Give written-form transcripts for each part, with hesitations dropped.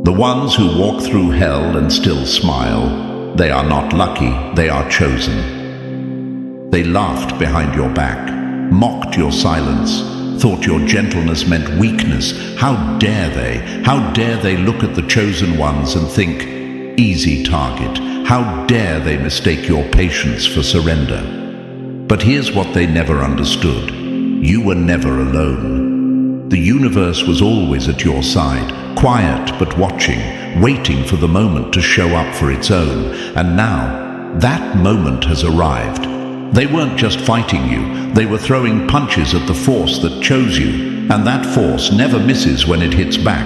The ones who walk through hell and still smile, they are not lucky, they are chosen. They laughed behind your back, mocked your silence, thought your gentleness meant weakness. How dare they? How dare they look at the chosen ones and think, easy target? How dare they mistake your patience for surrender? But here's what they never understood. You were never alone. The universe was always at your side, quiet but watching, waiting for the moment to show up for its own. And now, that moment has arrived. They weren't just fighting you, they were throwing punches at the force that chose you, and that force never misses when it hits back.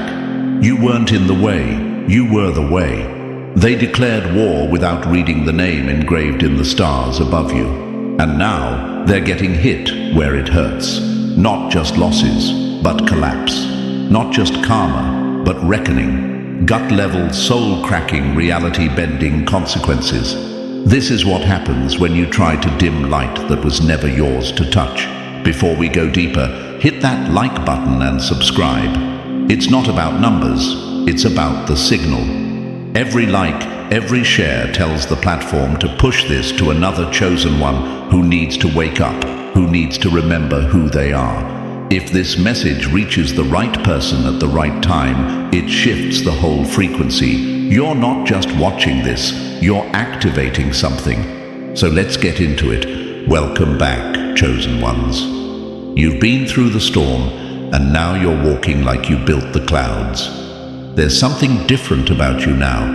You weren't in the way, you were the way. They declared war without reading the name engraved in the stars above you. And now, they're getting hit where it hurts. Not just losses, but collapse. Not just karma, but reckoning. Gut-level, soul-cracking, reality-bending consequences. This is what happens when you try to dim light that was never yours to touch. Before we go deeper, hit that like button and subscribe. It's not about numbers, it's about the signal. Every like, every share tells the platform to push this to another chosen one who needs to wake up, who needs to remember who they are. If this message reaches the right person at the right time, it shifts the whole frequency. You're not just watching this, you're activating something. So let's get into it. Welcome back, chosen ones. You've been through the storm, and now you're walking like you built the clouds. There's something different about you now,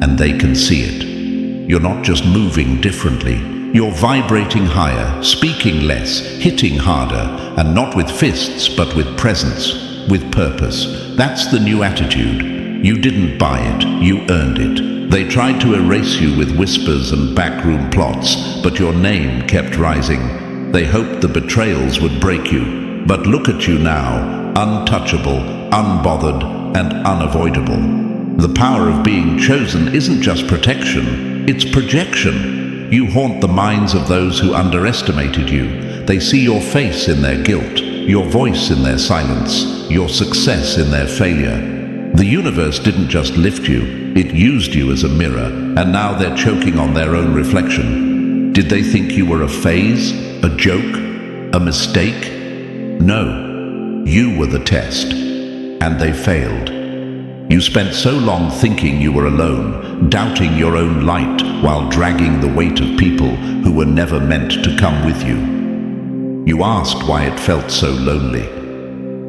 and they can see it. You're not just moving differently, you're vibrating higher, speaking less, hitting harder, and not with fists, but with presence, with purpose. That's the new attitude. You didn't buy it, you earned it. They tried to erase you with whispers and backroom plots, but your name kept rising. They hoped the betrayals would break you. But look at you now, untouchable, unbothered, and unavoidable. The power of being chosen isn't just protection, it's projection. You haunt the minds of those who underestimated you. They see your face in their guilt, your voice in their silence, your success in their failure. The universe didn't just lift you, it used you as a mirror, and now they're choking on their own reflection. Did they think you were a phase, a joke, a mistake? No, you were the test, and they failed. You spent so long thinking you were alone, doubting your own light while dragging the weight of people who were never meant to come with you. You asked why it felt so lonely.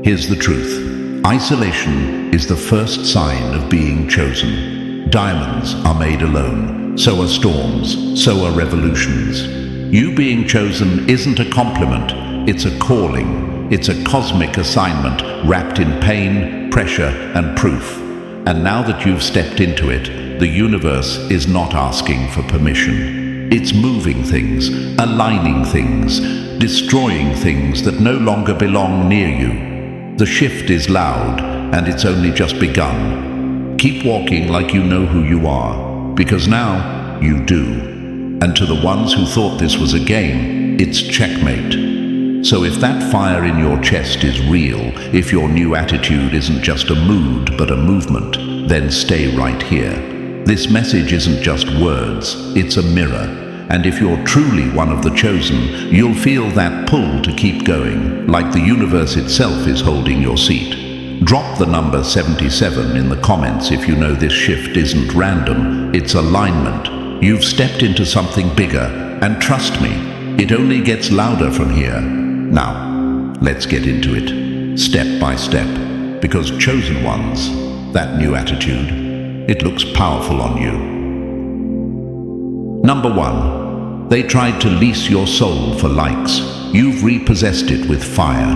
Here's the truth. Isolation is the first sign of being chosen. Diamonds are made alone, so are storms, so are revolutions. You being chosen isn't a compliment, it's a calling. It's a cosmic assignment wrapped in pain, pressure, and proof. And now that you've stepped into it, the universe is not asking for permission. It's moving things, aligning things, destroying things that no longer belong near you. The shift is loud, and it's only just begun. Keep walking like you know who you are, because now you do. And to the ones who thought this was a game, it's checkmate. So if that fire in your chest is real, if your new attitude isn't just a mood but a movement, then stay right here. This message isn't just words, it's a mirror. And if you're truly one of the chosen, you'll feel that pull to keep going, like the universe itself is holding your seat. Drop the number 77 in the comments if you know this shift isn't random, it's alignment. You've stepped into something bigger, and trust me, it only gets louder from here. Now, let's get into it, step by step, because chosen ones, that new attitude, it looks powerful on you. Number 1, they tried to lease your soul for likes. You've repossessed it with fire.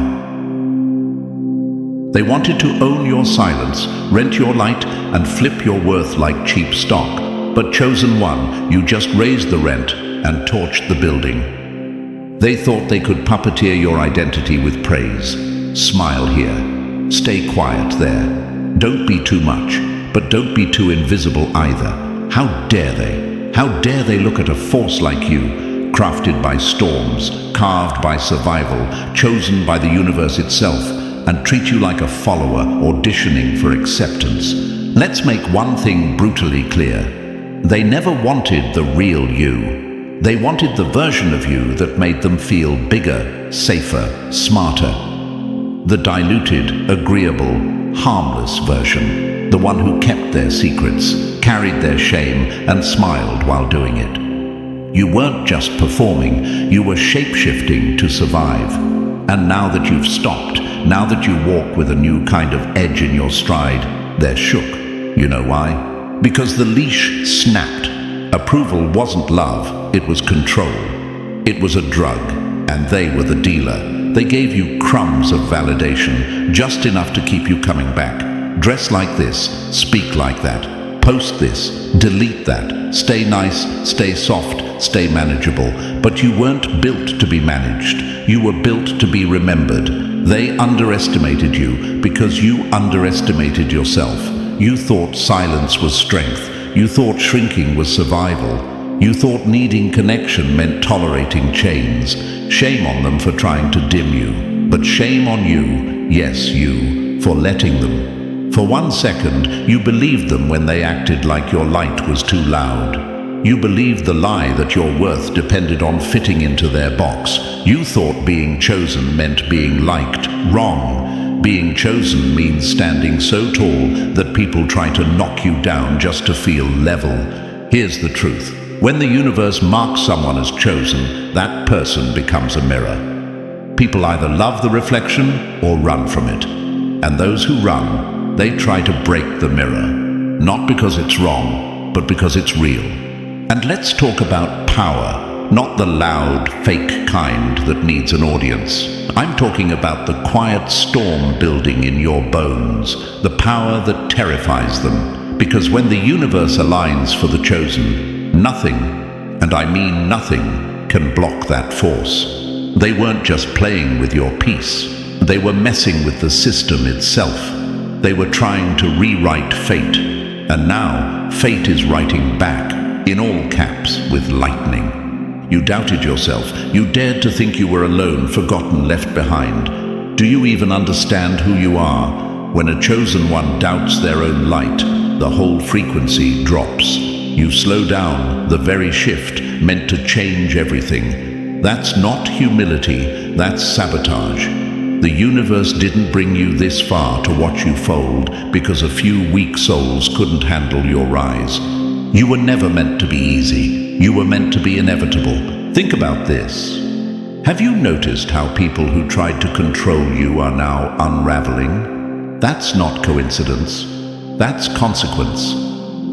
They wanted to own your silence, rent your light, and flip your worth like cheap stock. But chosen one, you just raised the rent and torched the building. They thought they could puppeteer your identity with praise. Smile here. Stay quiet there. Don't be too much, but don't be too invisible either. How dare they? How dare they look at a force like you, crafted by storms, carved by survival, chosen by the universe itself, and treat you like a follower auditioning for acceptance. Let's make one thing brutally clear. They never wanted the real you. They wanted the version of you that made them feel bigger, safer, smarter. The diluted, agreeable, harmless version. The one who kept their secrets, carried their shame, and smiled while doing it. You weren't just performing, you were shape-shifting to survive. And now that you've stopped, now that you walk with a new kind of edge in your stride, they're shook. You know why? Because the leash snapped. Approval wasn't love, it was control. It was a drug, and they were the dealer. They gave you crumbs of validation, just enough to keep you coming back. Dress like this, speak like that, post this, delete that, stay nice, stay soft, stay manageable. But you weren't built to be managed. You were built to be remembered. They underestimated you because you underestimated yourself. You thought silence was strength. You thought shrinking was survival. You thought needing connection meant tolerating chains. Shame on them for trying to dim you. But shame on you, yes you, for letting them. For 1 second, you believed them when they acted like your light was too loud. You believed the lie that your worth depended on fitting into their box. You thought being chosen meant being liked. Wrong. Being chosen means standing so tall that people try to knock you down just to feel level. Here's the truth. When the universe marks someone as chosen, that person becomes a mirror. People either love the reflection or run from it. And those who run, they try to break the mirror. Not because it's wrong, but because it's real. And let's talk about power, not the loud, fake kind that needs an audience. I'm talking about the quiet storm building in your bones, the power that terrifies them. Because when the universe aligns for the chosen, nothing, and I mean nothing, can block that force. They weren't just playing with your peace. They were messing with the system itself. They were trying to rewrite fate. And now, fate is writing back, in all caps, with lightning. You doubted yourself. You dared to think you were alone, forgotten, left behind. Do you even understand who you are? When a chosen one doubts their own light, the whole frequency drops. You slow down, the very shift meant to change everything. That's not humility, that's sabotage. The universe didn't bring you this far to watch you fold because a few weak souls couldn't handle your rise. You were never meant to be easy. You were meant to be inevitable. Think about this. Have you noticed how people who tried to control you are now unraveling? That's not coincidence. That's consequence.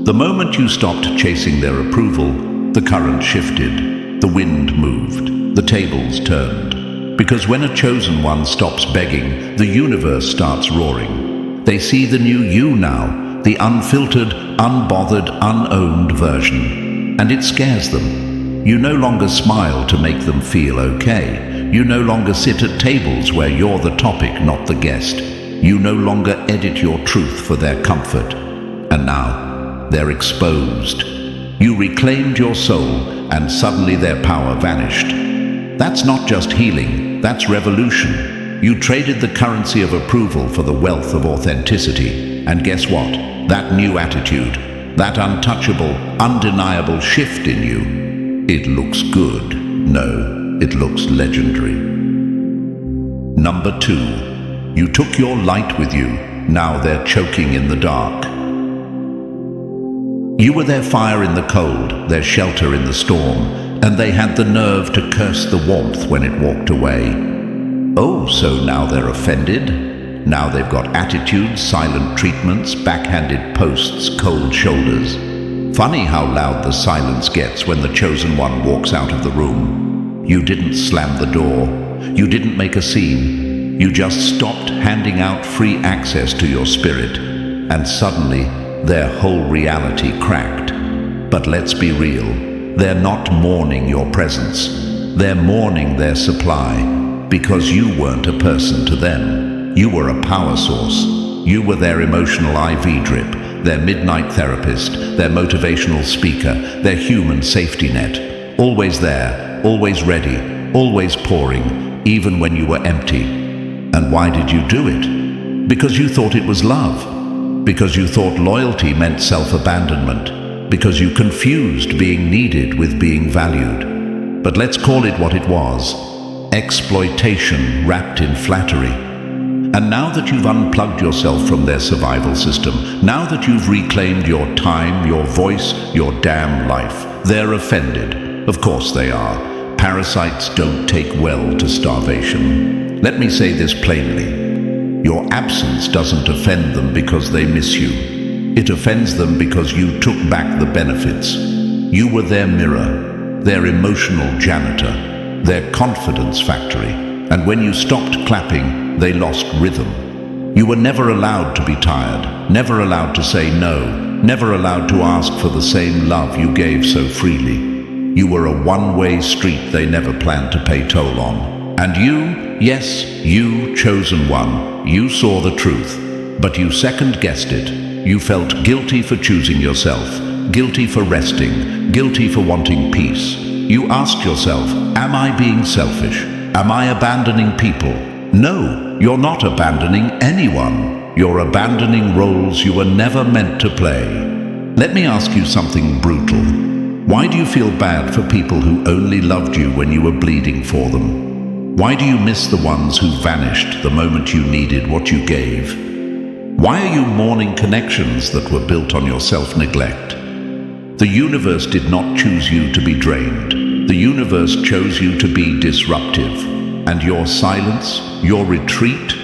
The moment you stopped chasing their approval, the current shifted, the wind moved, the tables turned. Because when a chosen one stops begging, the universe starts roaring. They see the new you now, the unfiltered, unbothered, unowned version. And it scares them. You no longer smile to make them feel okay. You no longer sit at tables where you're the topic, not the guest. You no longer edit your truth for their comfort. And now, they're exposed. You reclaimed your soul, and suddenly their power vanished. That's not just healing, that's revolution. You traded the currency of approval for the wealth of authenticity. And guess what? That new attitude, that untouchable, undeniable shift in you, it looks good. No, it looks legendary. Number 2, you took your light with you. Now they're choking in the dark. You were their fire in the cold, their shelter in the storm, and they had the nerve to curse the warmth when it walked away. Oh, so now they're offended? Now they've got attitudes, silent treatments, backhanded posts, cold shoulders. Funny how loud the silence gets when the chosen one walks out of the room. You didn't slam the door. You didn't make a scene. You just stopped handing out free access to your spirit, and suddenly, their whole reality cracked. But let's be real, they're not mourning your presence. They're mourning their supply, because you weren't a person to them. You were a power source. You were their emotional IV drip, their midnight therapist, their motivational speaker, their human safety net. Always there, always ready, always pouring, even when you were empty. And why did you do it? Because you thought it was love. because you thought loyalty meant self-abandonment, because you confused being needed with being valued. But let's call it what it was: exploitation wrapped in flattery. And now that you've unplugged yourself from their survival system, now that you've reclaimed your time, your voice, your damn life, they're offended. Of course they are. Parasites don't take well to starvation. Let me say this plainly. Your absence doesn't offend them because they miss you. It offends them because you took back the benefits. You were their mirror, their emotional janitor, their confidence factory. And when you stopped clapping, they lost rhythm. You were never allowed to be tired, never allowed to say no, never allowed to ask for the same love you gave so freely. You were a one-way street they never planned to pay toll on. And you, yes, you, chosen one, you saw the truth, but you second-guessed it. You felt guilty for choosing yourself, guilty for resting, guilty for wanting peace. You asked yourself, am I being selfish? Am I abandoning people? No, you're not abandoning anyone. You're abandoning roles you were never meant to play. Let me ask you something brutal. Why do you feel bad for people who only loved you when you were bleeding for them? Why do you miss the ones who vanished the moment you needed what you gave? Why are you mourning connections that were built on your self-neglect? The universe did not choose you to be drained. The universe chose you to be disruptive. And your silence, your retreat,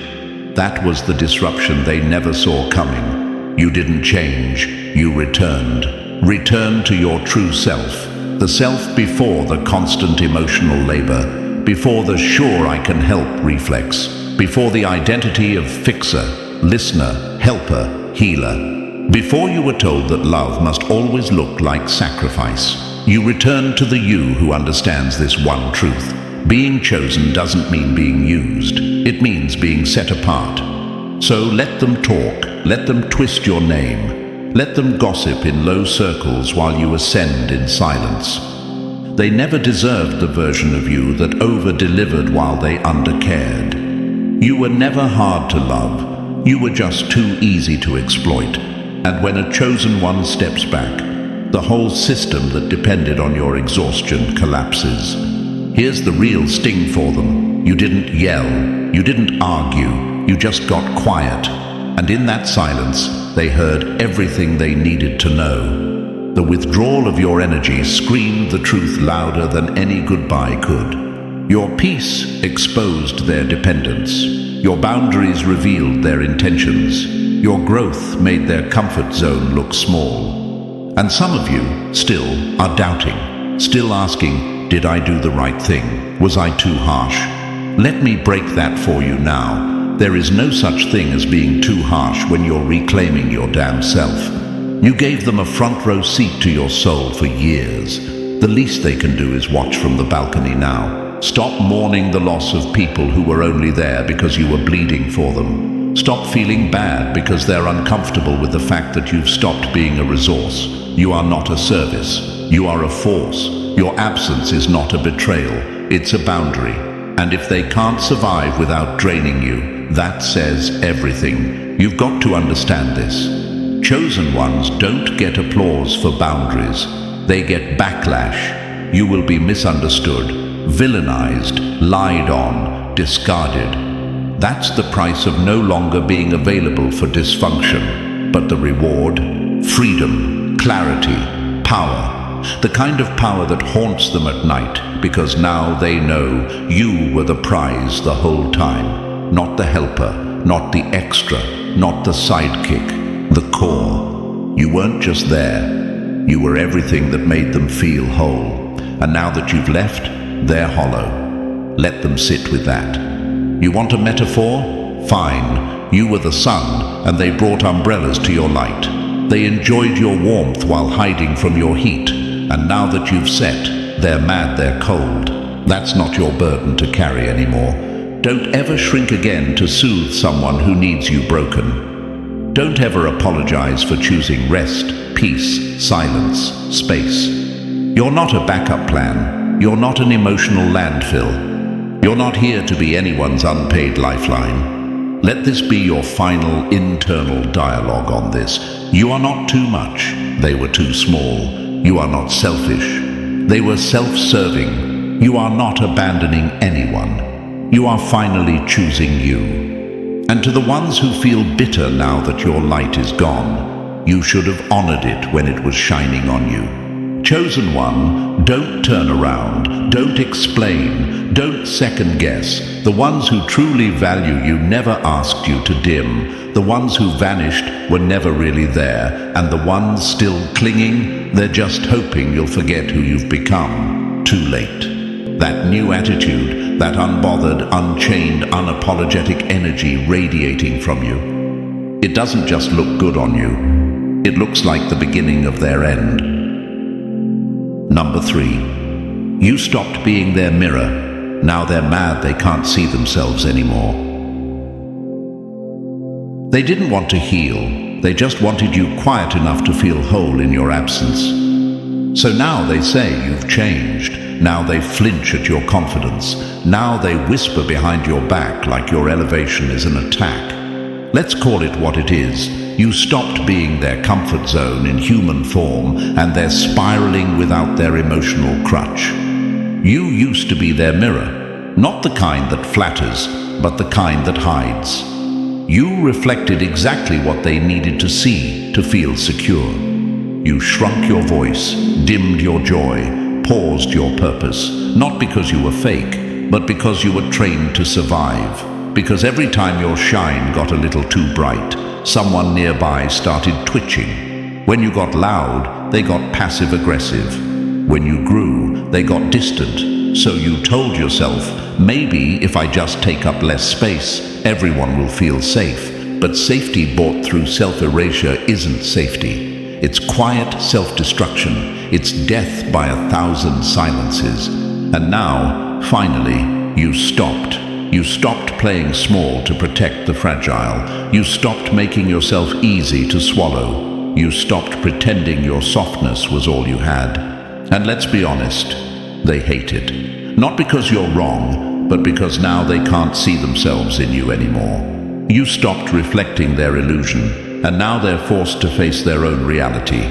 that was the disruption they never saw coming. You didn't change, you returned. Returned to your true self. The self before the constant emotional labor. Before the sure I can help reflex, before the identity of fixer, listener, helper, healer. Before you were told that love must always look like sacrifice, you returned to the you who understands this one truth. Being chosen doesn't mean being used, it means being set apart. So let them talk, let them twist your name, let them gossip in low circles while you ascend in silence. They never deserved the version of you that over-delivered while they undercared. You were never hard to love. You were just too easy to exploit. And when a chosen one steps back, the whole system that depended on your exhaustion collapses. Here's the real sting for them. You didn't yell. You didn't argue. You just got quiet. And in that silence, they heard everything they needed to know. The withdrawal of your energy screamed the truth louder than any goodbye could. Your peace exposed their dependence. Your boundaries revealed their intentions. Your growth made their comfort zone look small. And some of you still are doubting, still asking, did I do the right thing? Was I too harsh? Let me break that for you now. There is no such thing as being too harsh when you're reclaiming your damn self. You gave them a front row seat to your soul for years. The least they can do is watch from the balcony now. Stop mourning the loss of people who were only there because you were bleeding for them. Stop feeling bad because they're uncomfortable with the fact that you've stopped being a resource. You are not a service. You are a force. Your absence is not a betrayal. It's a boundary. And if they can't survive without draining you, that says everything. You've got to understand this. Chosen ones don't get applause for boundaries. They get backlash. You will be misunderstood, villainized, lied on, discarded. That's the price of no longer being available for dysfunction. But the reward? Freedom, clarity, power. The kind of power that haunts them at night, because now they know you were the prize the whole time. Not the helper, not the extra, not the sidekick. The core. You weren't just there. You were everything that made them feel whole. And now that you've left, they're hollow. Let them sit with that. You want a metaphor? Fine. You were the sun, and they brought umbrellas to your light. They enjoyed your warmth while hiding from your heat. And now that you've set, they're mad, they're cold. That's not your burden to carry anymore. Don't ever shrink again to soothe someone who needs you broken. Don't ever apologize for choosing rest, peace, silence, space. You're not a backup plan. You're not an emotional landfill. You're not here to be anyone's unpaid lifeline. Let this be your final internal dialogue on this. You are not too much. They were too small. You are not selfish. They were self-serving. You are not abandoning anyone. You are finally choosing you. And to the ones who feel bitter now that your light is gone, you should have honored it when it was shining on you. Chosen one, don't turn around, don't explain, don't second guess. The ones who truly value you never asked you to dim. The ones who vanished were never really there, and the ones still clinging, they're just hoping you'll forget who you've become. Too late. That new attitude, that unbothered, unchained, unapologetic energy radiating from you, it doesn't just look good on you, it looks like the beginning of their end. Number 3, you stopped being their mirror. Now they're mad they can't see themselves anymore. They didn't want to heal, they just wanted you quiet enough to feel whole in your absence. So now they say you've changed. Now they flinch at your confidence. Now they whisper behind your back like your elevation is an attack. Let's call it what it is. You stopped being their comfort zone in human form, and they're spiraling without their emotional crutch. You used to be their mirror, not the kind that flatters, but the kind that hides. You reflected exactly what they needed to see to feel secure. You shrunk your voice, dimmed your joy, paused your purpose, not because you were fake, but because you were trained to survive. Because every time your shine got a little too bright, someone nearby started twitching. When you got loud, they got passive-aggressive. When you grew, they got distant. So you told yourself, maybe if I just take up less space, everyone will feel safe. But safety bought through self-erasure isn't safety. It's quiet self-destruction. It's death by 1,000 silences. And now, finally, you stopped. You stopped playing small to protect the fragile. You stopped making yourself easy to swallow. You stopped pretending your softness was all you had. And let's be honest, they hate it. Not because you're wrong, but because now they can't see themselves in you anymore. You stopped reflecting their illusion, and now they're forced to face their own reality.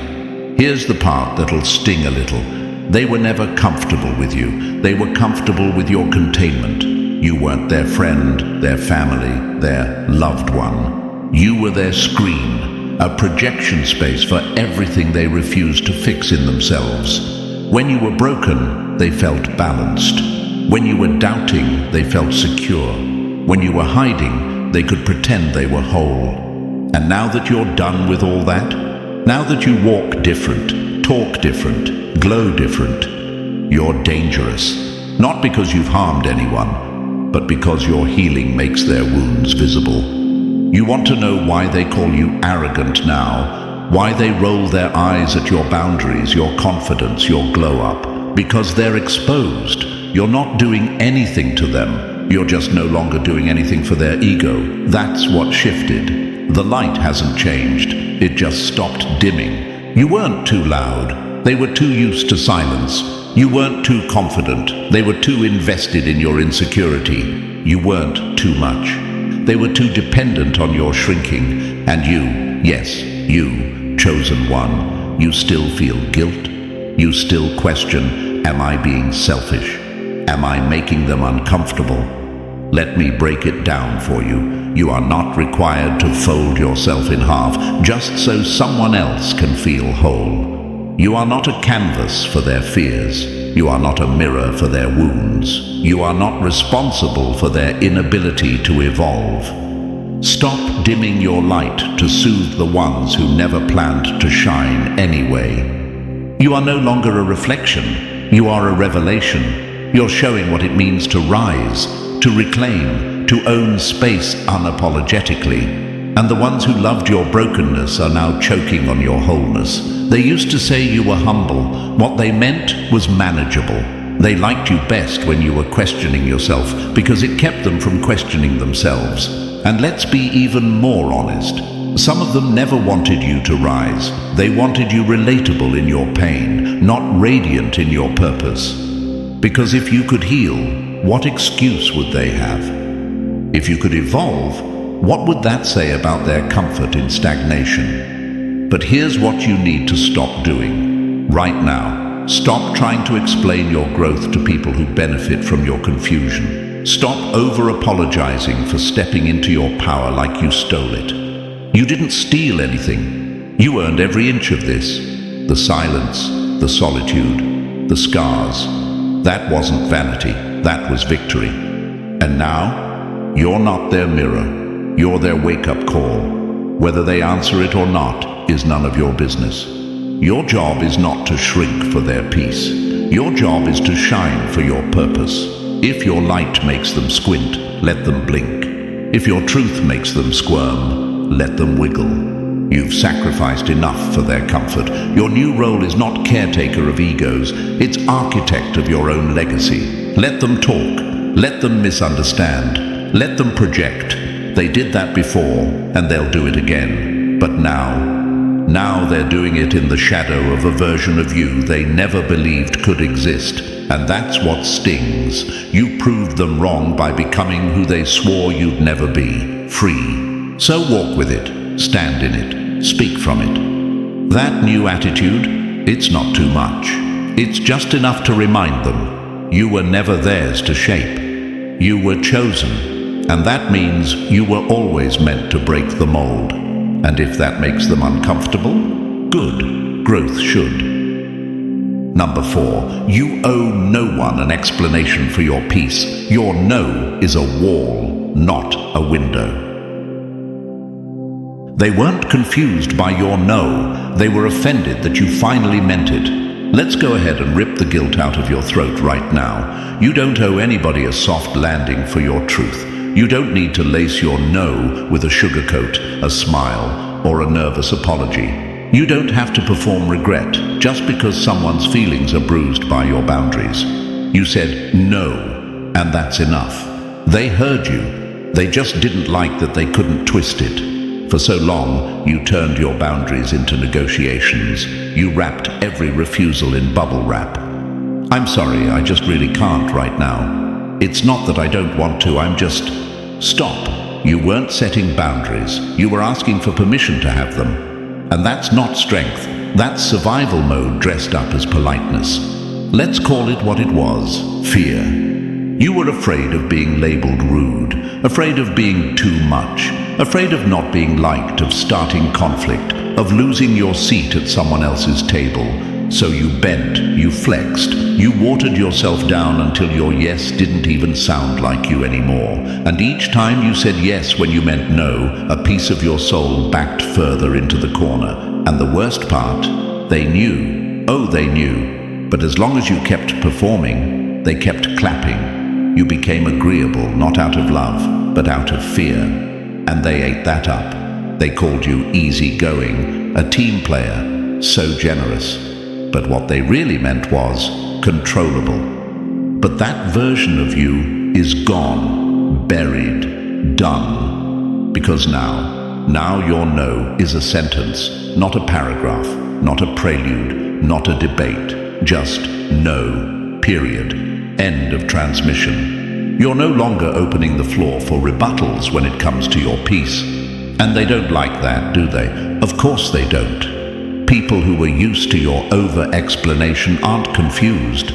Here's the part that'll sting a little. They were never comfortable with you. They were comfortable with your containment. You weren't their friend, their family, their loved one. You were their screen, a projection space for everything they refused to fix in themselves. When you were broken, they felt balanced. When you were doubting, they felt secure. When you were hiding, they could pretend they were whole. And now that you're done with all that, now that you walk different, talk different, glow different, you're dangerous. Not because you've harmed anyone, but because your healing makes their wounds visible. You want to know why they call you arrogant now, why they roll their eyes at your boundaries, your confidence, your glow-up. Because they're exposed. You're not doing anything to them. You're just no longer doing anything for their ego. That's what shifted. The light hasn't changed. It just stopped dimming. You weren't too loud. They were too used to silence. You weren't too confident. They were too invested in your insecurity. You weren't too much. They were too dependent on your shrinking. And you, yes, you, chosen one, you still feel guilt. You still question, am I being selfish? Am I making them uncomfortable? Let me break it down for you. You are not required to fold yourself in half just so someone else can feel whole. You are not a canvas for their fears. You are not a mirror for their wounds. You are not responsible for their inability to evolve. Stop dimming your light to soothe the ones who never planned to shine anyway. You are no longer a reflection. You are a revelation. You're showing what it means to rise, to reclaim, to own space unapologetically. And the ones who loved your brokenness are now choking on your wholeness. They used to say you were humble. What they meant was manageable. They liked you best when you were questioning yourself because it kept them from questioning themselves. And let's be even more honest. Some of them never wanted you to rise. They wanted you relatable in your pain, not radiant in your purpose. Because if you could heal, what excuse would they have? If you could evolve, What would that say about their comfort in stagnation? But here's what you need to stop doing. Right now, stop trying to explain your growth to people who benefit from your confusion. Stop over-apologizing for stepping into your power like you stole it. You didn't steal anything. You earned every inch of this. The silence, the solitude, the scars. That wasn't vanity, that was victory. And now, you're not their mirror. You're their wake-up call. Whether they answer it or not is none of your business. Your job is not to shrink for their peace. Your job is to shine for your purpose. If your light makes them squint, let them blink. If your truth makes them squirm, let them wiggle. You've sacrificed enough for their comfort. Your new role is not caretaker of egos, it's architect of your own legacy. Let them talk. Let them misunderstand. Let them project. They did that before, and they'll do it again. But now they're doing it in the shadow of a version of you they never believed could exist. And that's what stings. You proved them wrong by becoming who they swore you'd never be, free. So walk with it, stand in it, speak from it. That new attitude, it's not too much. It's just enough to remind them you were never theirs to shape. You were chosen. And that means you were always meant to break the mold. And if that makes them uncomfortable, good. Growth should. Number 4, you owe no one an explanation for your peace. Your no is a wall, not a window. They weren't confused by your no. They were offended that you finally meant it. Let's go ahead and rip the guilt out of your throat right now. You don't owe anybody a soft landing for your truth. You don't need to lace your no with a sugarcoat, a smile, or a nervous apology. You don't have to perform regret just because someone's feelings are bruised by your boundaries. You said no, and that's enough. They heard you. They just didn't like that they couldn't twist it. For so long, you turned your boundaries into negotiations. You wrapped every refusal in bubble wrap. I'm sorry, I just really can't right now. It's not that I don't want to, I'm just... Stop. You weren't setting boundaries. You were asking for permission to have them. And that's not strength. That's survival mode dressed up as politeness. Let's call it what it was. Fear. You were afraid of being labeled rude, afraid of being too much, afraid of not being liked, of starting conflict, of losing your seat at someone else's table. So you bent, you flexed, you watered yourself down until your yes didn't even sound like you anymore. And each time you said yes when you meant no, a piece of your soul backed further into the corner. And the worst part, they knew. Oh, they knew. But as long as you kept performing, they kept clapping. You became agreeable, not out of love, but out of fear. And they ate that up. They called you easygoing, a team player, so generous. But what they really meant was controllable. But that version of you is gone, buried, done. Because now your no is a sentence, not a paragraph, not a prelude, not a debate. Just no, period. End of transmission. You're no longer opening the floor for rebuttals when it comes to your peace. And they don't like that, do they? Of course they don't. People who were used to your over-explanation aren't confused.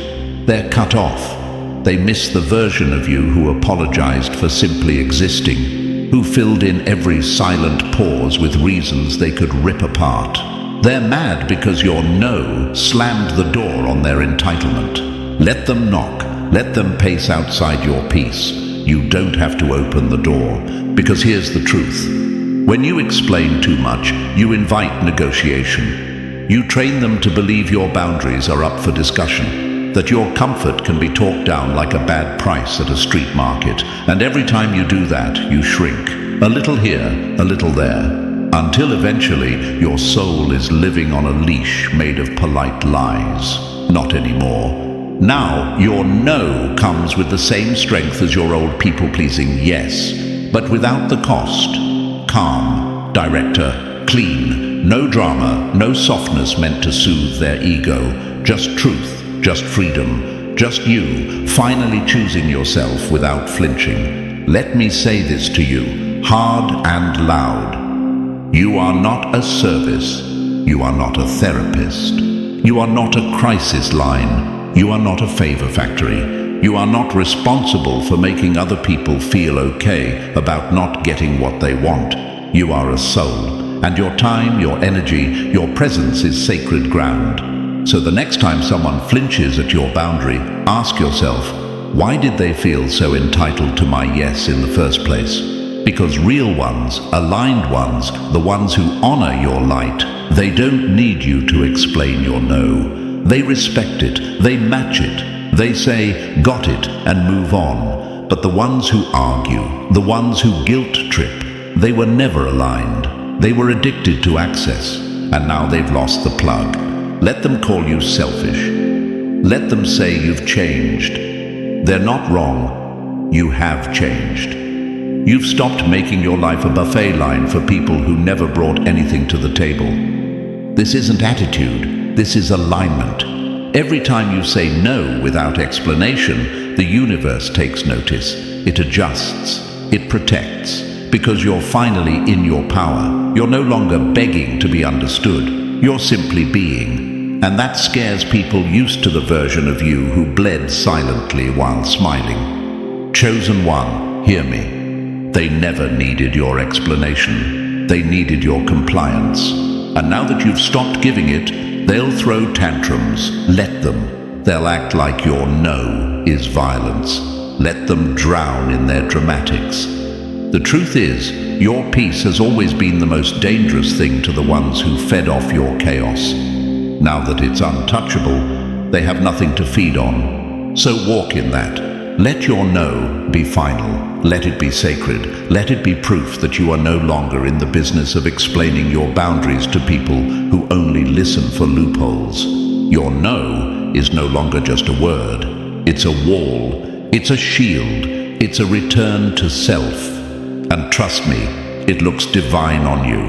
They're cut off. They miss the version of you who apologized for simply existing, who filled in every silent pause with reasons they could rip apart. They're mad because your no slammed the door on their entitlement. Let them knock. Let them pace outside your peace. You don't have to open the door, because here's the truth. When you explain too much, you invite negotiation. You train them to believe your boundaries are up for discussion, that your comfort can be talked down like a bad price at a street market. And every time you do that, you shrink. A little here, a little there, until eventually your soul is living on a leash made of polite lies. Not anymore. Now, your no comes with the same strength as your old people-pleasing yes, but without the cost. Calm, director, clean, no drama, no softness meant to soothe their ego, just truth, just freedom, just you, finally choosing yourself without flinching. Let me say this to you, hard and loud. You are not a service. You are not a therapist. You are not a crisis line. You are not a favor factory. You are not responsible for making other people feel okay about not getting what they want. You are a soul, and your time, your energy, your presence is sacred ground. So the next time someone flinches at your boundary, ask yourself, why did they feel so entitled to my yes in the first place? Because real ones, aligned ones, the ones who honor your light, they don't need you to explain your no. They respect it, they match it. They say, got it, and move on. But the ones who argue, the ones who guilt trip, they were never aligned. They were addicted to access, and now they've lost the plug. Let them call you selfish. Let them say you've changed. They're not wrong. You have changed. You've stopped making your life a buffet line for people who never brought anything to the table. This isn't attitude. This is alignment. Every time you say no without explanation, the universe takes notice. It adjusts. It protects. Because you're finally in your power. You're no longer begging to be understood. You're simply being. And that scares people used to the version of you who bled silently while smiling. Chosen one, hear me. They never needed your explanation. They needed your compliance. And now that you've stopped giving it, they'll throw tantrums. Let them. They'll act like your no is violence. Let them drown in their dramatics. The truth is, your peace has always been the most dangerous thing to the ones who fed off your chaos. Now that it's untouchable, they have nothing to feed on. So walk in that. Let your no be final. Let it be sacred. Let it be proof that you are no longer in the business of explaining your boundaries to people who only listen for loopholes. Your no is no longer just a word. It's a wall. It's a shield. It's a return to self. And trust me, it looks divine on you.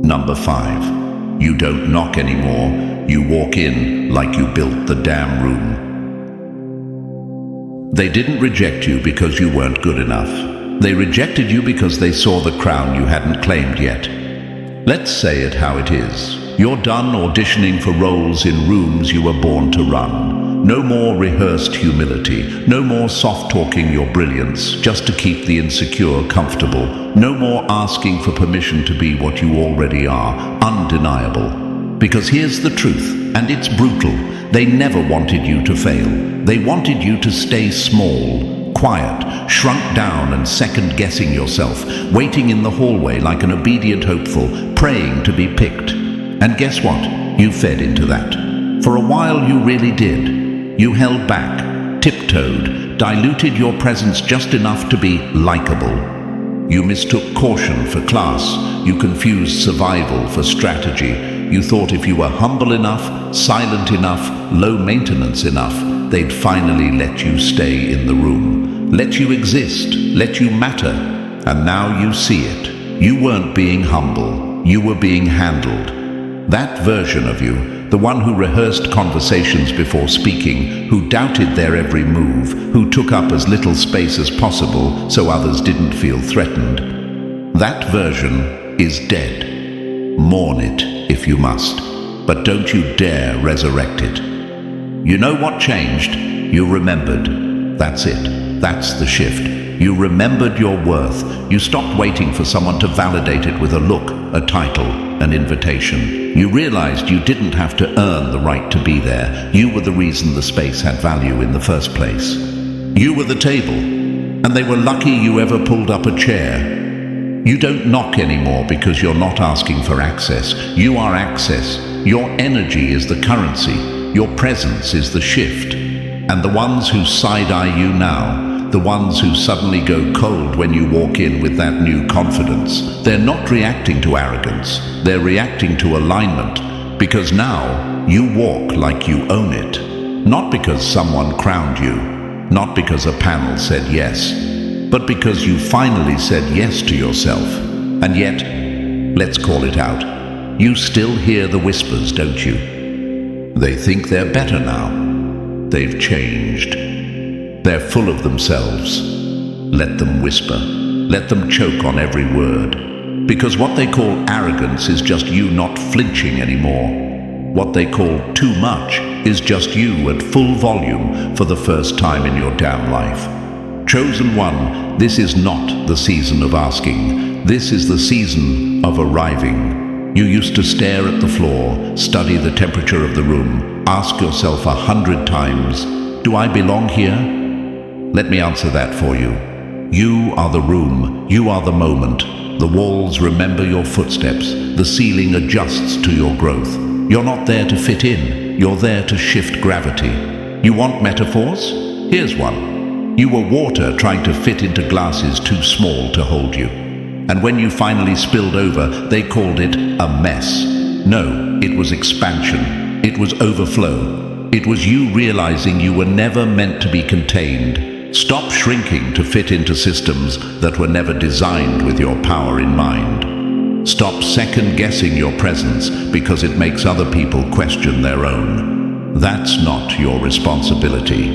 Number 5. You don't knock anymore. You walk in like you built the damn room. They didn't reject you because you weren't good enough. They rejected you because they saw the crown you hadn't claimed yet. Let's say it how it is. You're done auditioning for roles in rooms you were born to run. No more rehearsed humility. No more soft-talking your brilliance just to keep the insecure comfortable. No more asking for permission to be what you already are, undeniable. Because here's the truth, and it's brutal. They never wanted you to fail. They wanted you to stay small, quiet, shrunk down and second-guessing yourself, waiting in the hallway like an obedient hopeful, praying to be picked. And guess what? You fed into that. For a while you really did. You held back, tiptoed, diluted your presence just enough to be likable. You mistook caution for class. You confused survival for strategy. You thought if you were humble enough, silent enough, low maintenance enough, they'd finally let you stay in the room, let you exist, let you matter. And now you see it. You weren't being humble. You were being handled. That version of you, the one who rehearsed conversations before speaking, who doubted their every move, who took up as little space as possible so others didn't feel threatened, that version is dead. Mourn it if you must, but don't you dare resurrect it. You know what changed? You remembered. That's it. That's the shift. You remembered your worth. You stopped waiting for someone to validate it with a look, a title, an invitation. You realized you didn't have to earn the right to be there. You were the reason the space had value in the first place. You were the table, and they were lucky you ever pulled up a chair. You don't knock anymore because you're not asking for access. You are access. Your energy is the currency. Your presence is the shift. And the ones who side-eye you now, the ones who suddenly go cold when you walk in with that new confidence, they're not reacting to arrogance. They're reacting to alignment. Because now you walk like you own it. Not because someone crowned you. Not because a panel said yes. But because you finally said yes to yourself. And yet, let's call it out, you still hear the whispers, don't you? They think they're better now. They've changed. They're full of themselves. Let them whisper. Let them choke on every word. Because what they call arrogance is just you not flinching anymore. What they call too much is just you at full volume for the first time in your damn life. Chosen one, this is not the season of asking. This is the season of arriving. You used to stare at the floor, study the temperature of the room, ask yourself 100 times, do I belong here? Let me answer that for you. You are the room, you are the moment. The walls remember your footsteps, the ceiling adjusts to your growth. You're not there to fit in, you're there to shift gravity. You want metaphors? Here's one. You were water trying to fit into glasses too small to hold you. And when you finally spilled over, they called it a mess. No, it was expansion. It was overflow. It was you realizing you were never meant to be contained. Stop shrinking to fit into systems that were never designed with your power in mind. Stop second-guessing your presence because it makes other people question their own. That's not your responsibility.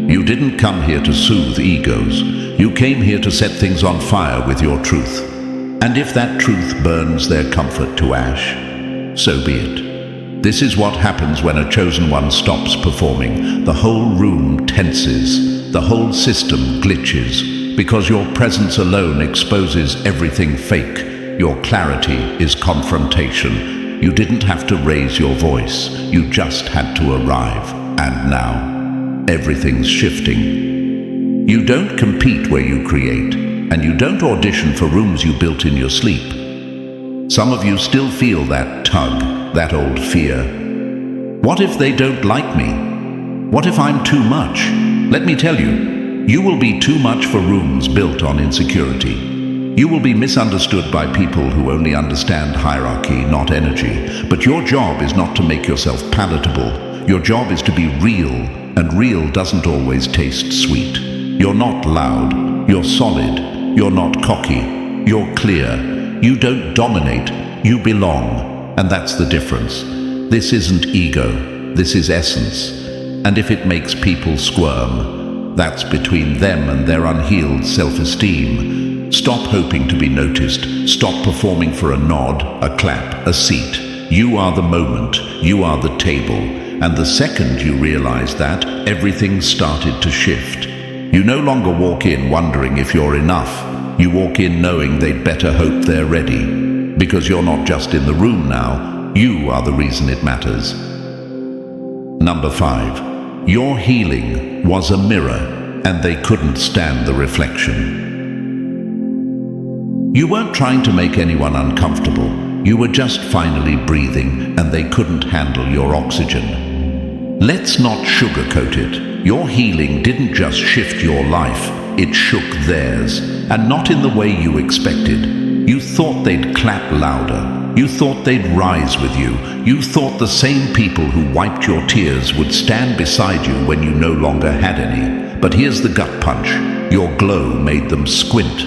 You didn't come here to soothe egos. You came here to set things on fire with your truth. And if that truth burns their comfort to ash, so be it. This is what happens when a chosen one stops performing. The whole room tenses. The whole system glitches. Because your presence alone exposes everything fake. Your clarity is confrontation. You didn't have to raise your voice. You just had to arrive. And now, everything's shifting. You don't compete where you create. And you don't audition for rooms you built in your sleep. Some of you still feel that tug, that old fear. What if they don't like me? What if I'm too much? Let me tell you, you will be too much for rooms built on insecurity. You will be misunderstood by people who only understand hierarchy, not energy. But your job is not to make yourself palatable. Your job is to be real, and real doesn't always taste sweet. You're not loud, you're solid. You're not cocky, you're clear. You don't dominate, you belong. And that's the difference. This isn't ego, this is essence. And if it makes people squirm, that's between them and their unhealed self-esteem. Stop hoping to be noticed. Stop performing for a nod, a clap, a seat. You are the moment, you are the table. And the second you realize that, everything started to shift. You no longer walk in wondering if you're enough. You walk in knowing they'd better hope they're ready. Because you're not just in the room now, you are the reason it matters. Number 5. Your healing was a mirror, and they couldn't stand the reflection. You weren't trying to make anyone uncomfortable. You were just finally breathing, and they couldn't handle your oxygen. Let's not sugarcoat it. Your healing didn't just shift your life, it shook theirs, and not in the way you expected. You thought they'd clap louder. You thought they'd rise with you. You thought the same people who wiped your tears would stand beside you when you no longer had any. But here's the gut punch. Your glow made them squint,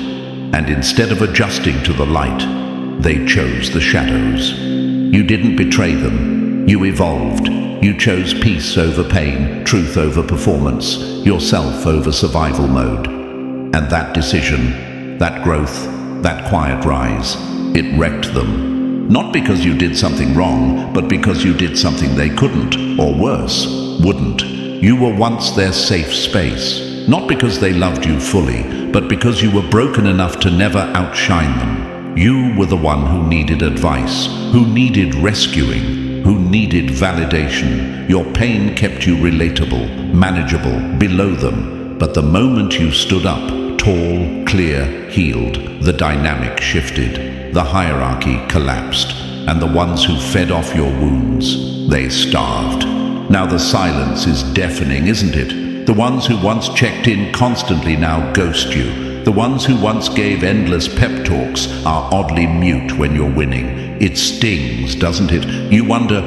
and instead of adjusting to the light, they chose the shadows. You didn't betray them. You evolved. You chose peace over pain, truth over performance, yourself over survival mode. And that decision, that growth, that quiet rise, it wrecked them. Not because you did something wrong, but because you did something they couldn't, or worse, wouldn't. You were once their safe space, not because they loved you fully, but because you were broken enough to never outshine them. You were the one who needed advice, who needed rescuing, who needed validation. Your pain kept you relatable, manageable, below them. But the moment you stood up, tall, clear, healed, the dynamic shifted. The hierarchy collapsed, and the ones who fed off your wounds, they starved. Now the silence is deafening, isn't it? The ones who once checked in constantly now ghost you. The ones who once gave endless pep talks are oddly mute when you're winning. It stings, doesn't it? You wonder,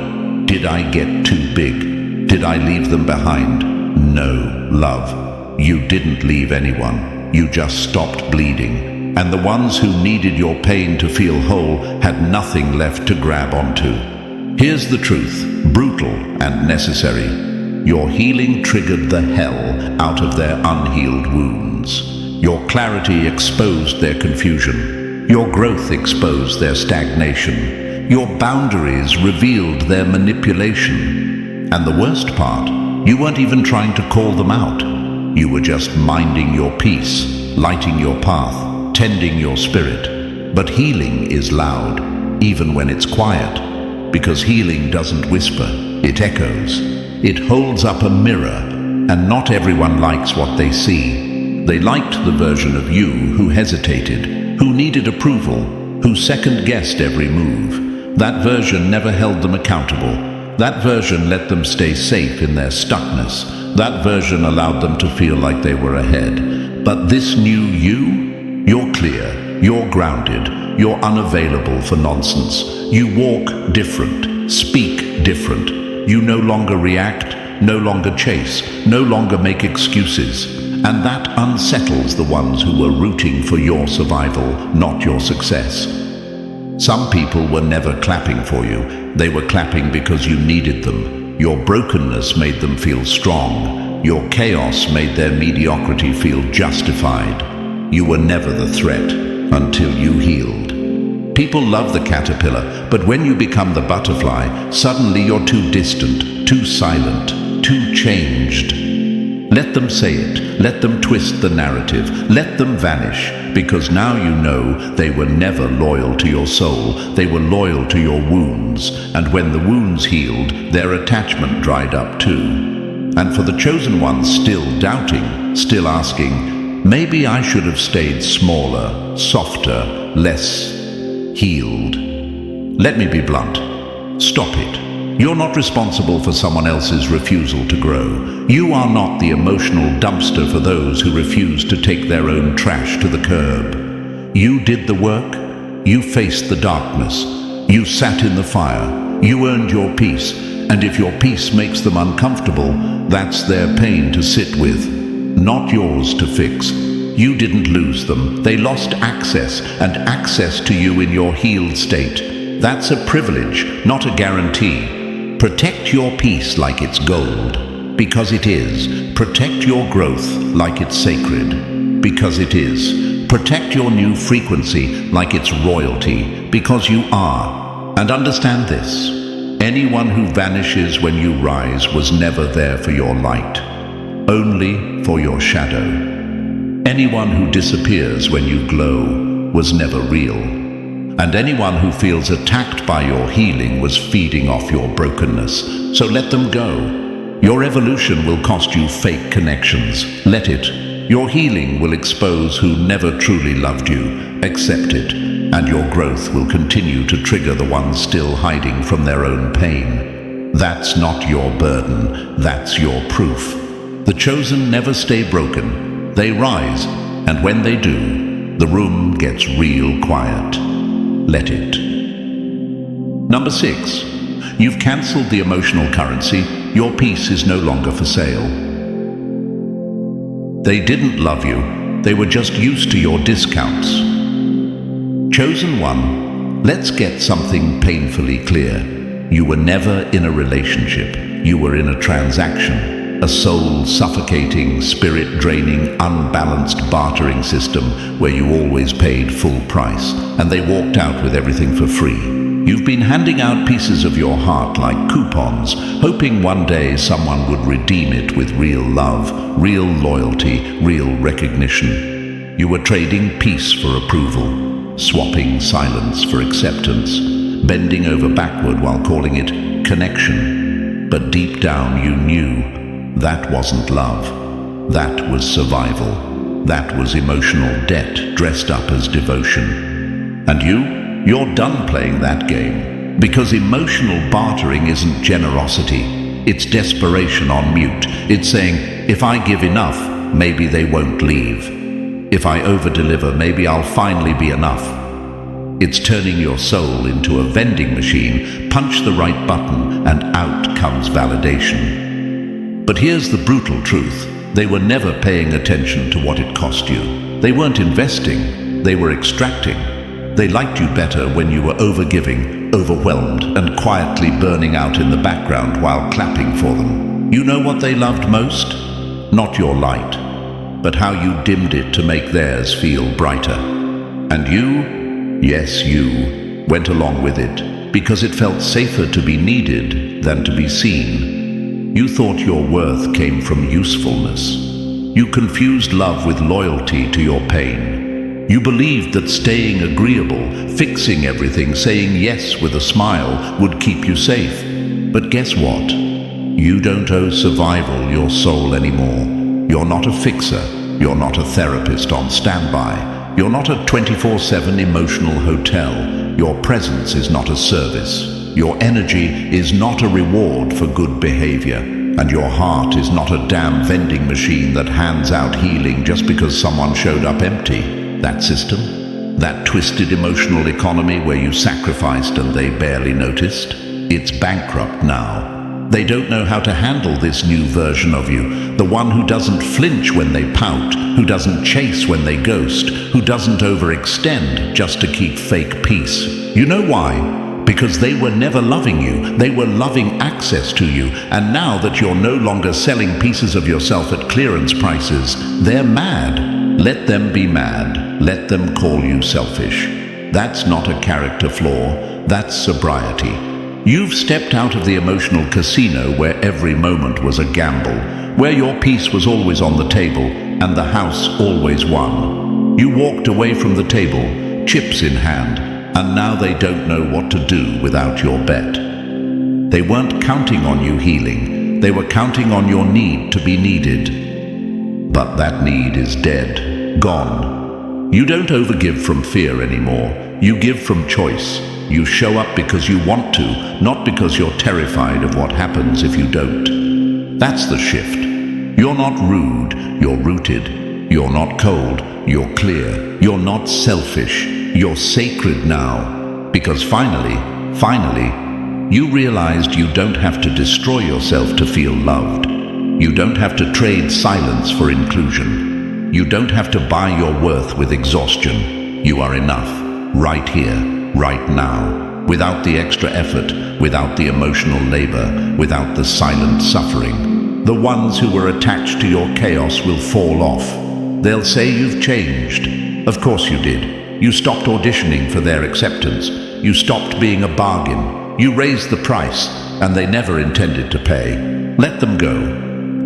did I get too big? Did I leave them behind? No, love. You didn't leave anyone. You just stopped bleeding. And the ones who needed your pain to feel whole had nothing left to grab onto. Here's the truth, brutal and necessary. Your healing triggered the hell out of their unhealed wounds. Your clarity exposed their confusion. Your growth exposed their stagnation. Your boundaries revealed their manipulation. And the worst part, you weren't even trying to call them out. You were just minding your peace, lighting your path, tending your spirit. But healing is loud, even when it's quiet, because healing doesn't whisper, it echoes. It holds up a mirror, and not everyone likes what they see. They liked the version of you who hesitated, who needed approval, who second-guessed every move. That version never held them accountable. That version let them stay safe in their stuckness. That version allowed them to feel like they were ahead. But this new you, you're clear, you're grounded, you're unavailable for nonsense. You walk different, speak different. You no longer react, no longer chase, no longer make excuses. And that unsettles the ones who were rooting for your survival, not your success. Some people were never clapping for you. They were clapping because you needed them. Your brokenness made them feel strong. Your chaos made their mediocrity feel justified. You were never the threat until you healed. People love the caterpillar, but when you become the butterfly, suddenly you're too distant, too silent, too changed. Let them say it. Let them twist the narrative. Let them vanish, because now you know they were never loyal to your soul. They were loyal to your wounds, and when the wounds healed, their attachment dried up too. And for the chosen ones still doubting, still asking, maybe I should have stayed smaller, softer, less healed. Let me be blunt. Stop it. You're not responsible for someone else's refusal to grow. You are not the emotional dumpster for those who refuse to take their own trash to the curb. You did the work. You faced the darkness. You sat in the fire. You earned your peace. And if your peace makes them uncomfortable, that's their pain to sit with, not yours to fix. You didn't lose them. They lost access, and access to you in your healed state. That's a privilege, not a guarantee. Protect your peace like it's gold, because it is. Protect your growth like it's sacred, because it is. Protect your new frequency like it's royalty, because you are. And understand this: anyone who vanishes when you rise was never there for your light, only for your shadow. Anyone who disappears when you glow was never real. And anyone who feels attacked by your healing was feeding off your brokenness. So let them go. Your evolution will cost you fake connections. Let it. Your healing will expose who never truly loved you. Accept it. And your growth will continue to trigger the ones still hiding from their own pain. That's not your burden. That's your proof. The chosen never stay broken. They rise. And when they do, the room gets real quiet. Let it. Number 6. You've cancelled the emotional currency. Your peace is no longer for sale. They didn't love you. They were just used to your discounts. Chosen one, let's get something painfully clear. You were never in a relationship. You were in a transaction. A soul-suffocating, spirit-draining, unbalanced bartering system where you always paid full price, and they walked out with everything for free. You've been handing out pieces of your heart like coupons, hoping one day someone would redeem it with real love, real loyalty, real recognition. You were trading peace for approval, swapping silence for acceptance, bending over backward while calling it connection. But deep down you knew that wasn't love. That was survival. That was emotional debt dressed up as devotion. And you're done playing that game. Because emotional bartering isn't generosity. It's desperation on mute. It's saying, if I give enough, maybe they won't leave. If I over-deliver, maybe I'll finally be enough. It's turning your soul into a vending machine. Punch the right button and out comes validation. But here's the brutal truth. They were never paying attention to what it cost you. They weren't investing. They were extracting. They liked you better when you were overgiving, overwhelmed, and quietly burning out in the background while clapping for them. You know what they loved most? Not your light. but how you dimmed it to make theirs feel brighter. And you, yes you, went along with it, because it felt safer to be needed than to be seen. You thought your worth came from usefulness. You confused love with loyalty to your pain. You believed that staying agreeable, fixing everything, saying yes with a smile would keep you safe. But guess what? You don't owe survival your soul anymore. You're not a fixer. You're not a therapist on standby. You're not a 24/7 emotional hotel. Your presence is not a service. Your energy is not a reward for good behavior. And your heart is not a damn vending machine that hands out healing just because someone showed up empty. That system, that twisted emotional economy where you sacrificed and they barely noticed, it's bankrupt now. They don't know how to handle this new version of you, the one who doesn't flinch when they pout, who doesn't chase when they ghost, who doesn't overextend just to keep fake peace. You know why? Because they were never loving you, they were loving access to you, and now that you're no longer selling pieces of yourself at clearance prices, they're mad. Let them be mad. Let them call you selfish. That's not a character flaw, that's sobriety. You've stepped out of the emotional casino where every moment was a gamble, where your peace was always on the table and the house always won. You walked away from the table, chips in hand, and now they don't know what to do without your bet. They weren't counting on you healing, they were counting on your need to be needed. But that need is dead, gone. You don't overgive from fear anymore, you give from choice. You show up because you want to, not because you're terrified of what happens if you don't. That's the shift. You're not rude, you're rooted. You're not cold, you're clear. You're not selfish, you're sacred now. Because finally, you realized you don't have to destroy yourself to feel loved. You don't have to trade silence for inclusion. You don't have to buy your worth with exhaustion. You are enough, right here. Right now, without the extra effort, without the emotional labor, without the silent suffering. The ones who were attached to your chaos will fall off. They'll say you've changed. Of course you did. You stopped auditioning for their acceptance. You stopped being a bargain. You raised the price, and they never intended to pay. Let them go.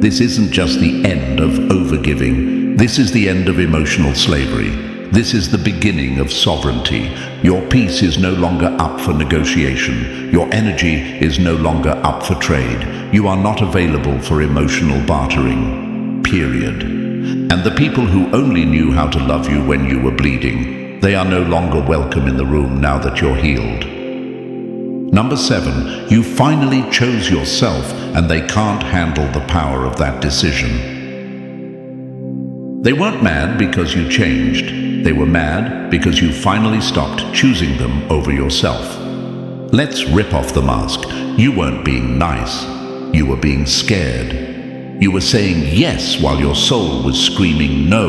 This isn't just the end of overgiving. This is the end of emotional slavery. This is the beginning of sovereignty. Your peace is no longer up for negotiation. Your energy is no longer up for trade. You are not available for emotional bartering. Period. And the people who only knew how to love you when you were bleeding, they are no longer welcome in the room now that you're healed. Number 7, you finally chose yourself, and they can't handle the power of that decision. They weren't mad because you changed. They were mad because you finally stopped choosing them over yourself. Let's rip off the mask. You weren't being nice. You were being scared. You were saying yes while your soul was screaming no,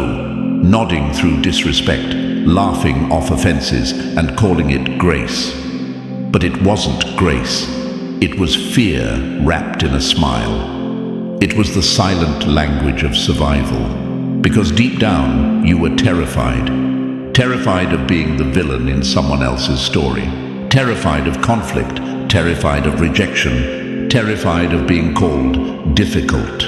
nodding through disrespect, laughing off offenses, and calling it grace. But it wasn't grace. It was fear wrapped in a smile. It was the silent language of survival. Because deep down, you were terrified. Terrified of being the villain in someone else's story. Terrified of conflict. Terrified of rejection. Terrified of being called difficult.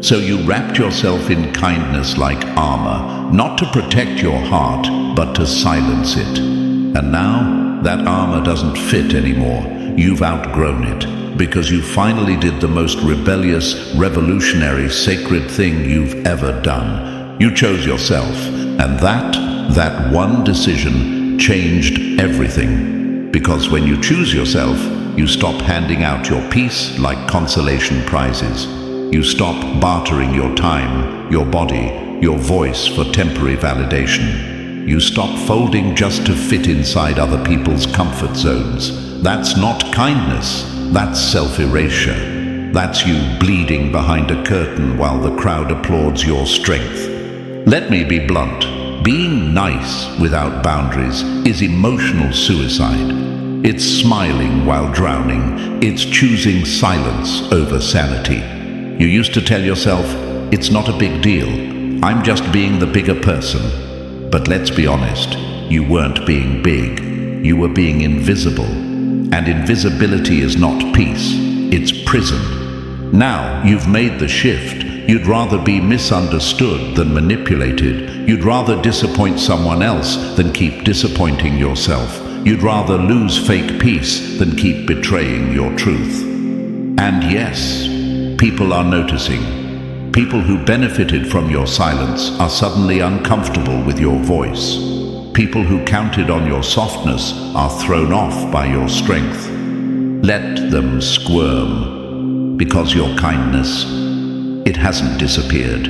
So you wrapped yourself in kindness like armor, not to protect your heart, but to silence it. And now, that armor doesn't fit anymore. You've outgrown it. Because you finally did the most rebellious, revolutionary, sacred thing you've ever done. You chose yourself, and that one decision changed everything. Because when you choose yourself, you stop handing out your peace like consolation prizes. You stop bartering your time, your body, your voice for temporary validation. You stop folding just to fit inside other people's comfort zones. That's not kindness. That's self-erasure. That's you bleeding behind a curtain while the crowd applauds your strength. Let me be blunt. Being nice without boundaries is emotional suicide. It's smiling while drowning. It's choosing silence over sanity. You used to tell yourself, it's not a big deal. I'm just being the bigger person. But let's be honest, you weren't being big. You were being invisible. And invisibility is not peace, it's prison. Now you've made the shift. You'd rather be misunderstood than manipulated. You'd rather disappoint someone else than keep disappointing yourself. You'd rather lose fake peace than keep betraying your truth. And yes, people are noticing. People who benefited from your silence are suddenly uncomfortable with your voice. People who counted on your softness are thrown off by your strength. Let them squirm, because your kindness, it hasn't disappeared.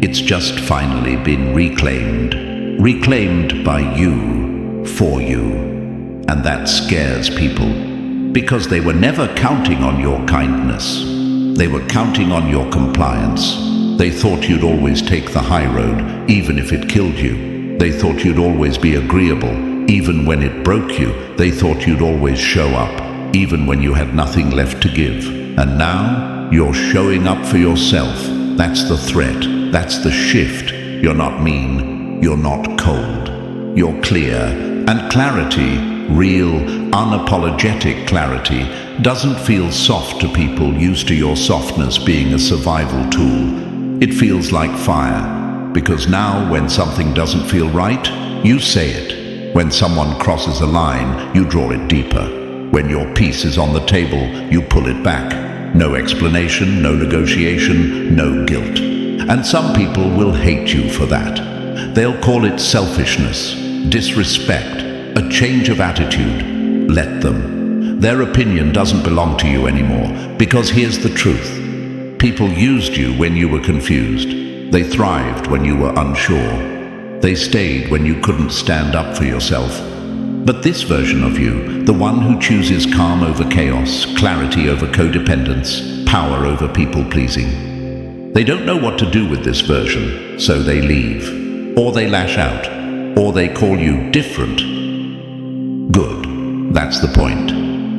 It's just finally been reclaimed. Reclaimed by you, for you. And that scares people, because they were never counting on your kindness. They were counting on your compliance. They thought you'd always take the high road, even if it killed you. They thought you'd always be agreeable, even when it broke you. They thought you'd always show up, even when you had nothing left to give. And now, you're showing up for yourself. That's the threat. That's the shift. You're not mean. You're not cold. You're clear. And clarity, real, unapologetic clarity, doesn't feel soft to people used to your softness being a survival tool. It feels like fire, because now when something doesn't feel right, you say it. When someone crosses a line, you draw it deeper. When your peace is on the table, you pull it back. No explanation, no negotiation, no guilt. And some people will hate you for that. They'll call it selfishness, disrespect, a change of attitude. Let them. Their opinion doesn't belong to you anymore, because here's the truth. People used you when you were confused. They thrived when you were unsure. They stayed when you couldn't stand up for yourself. But this version of you, the one who chooses calm over chaos, clarity over codependence, power over people-pleasing, they don't know what to do with this version, so they leave. Or they lash out. Or they call you different. Good. That's the point.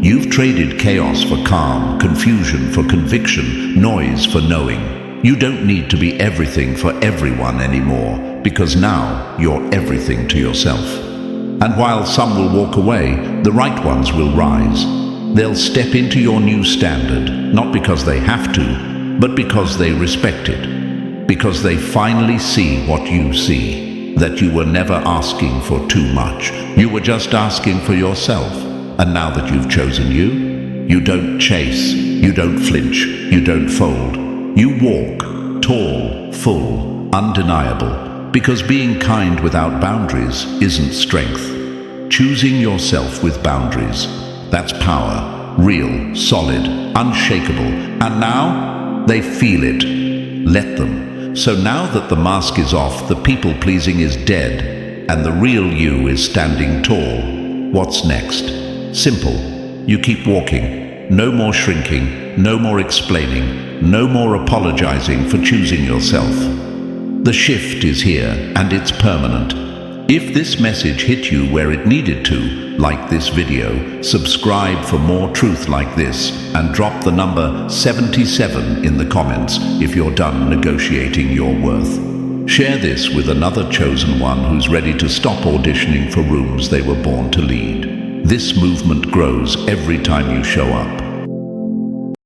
You've traded chaos for calm, confusion for conviction, noise for knowing. You don't need to be everything for everyone anymore, because now you're everything to yourself. And while some will walk away, the right ones will rise. They'll step into your new standard, not because they have to, but because they respect it. Because they finally see what you see, that you were never asking for too much. You were just asking for yourself. And now that you've chosen you don't chase, you don't flinch, you don't fold. You walk, tall, full, undeniable. Because being kind without boundaries isn't strength. Choosing yourself with boundaries, that's power, real, solid, unshakable. And now, they feel it. Let them. So now that the mask is off, the people-pleasing is dead, and the real you is standing tall, what's next? Simple. You keep walking. No more shrinking, no more explaining, no more apologizing for choosing yourself. The shift is here, and it's permanent. If this message hit you where it needed to, like this video, subscribe for more truth like this, and drop the number 77 in the comments if you're done negotiating your worth. Share this with another chosen one who's ready to stop auditioning for rooms they were born to lead. This movement grows every time you show up.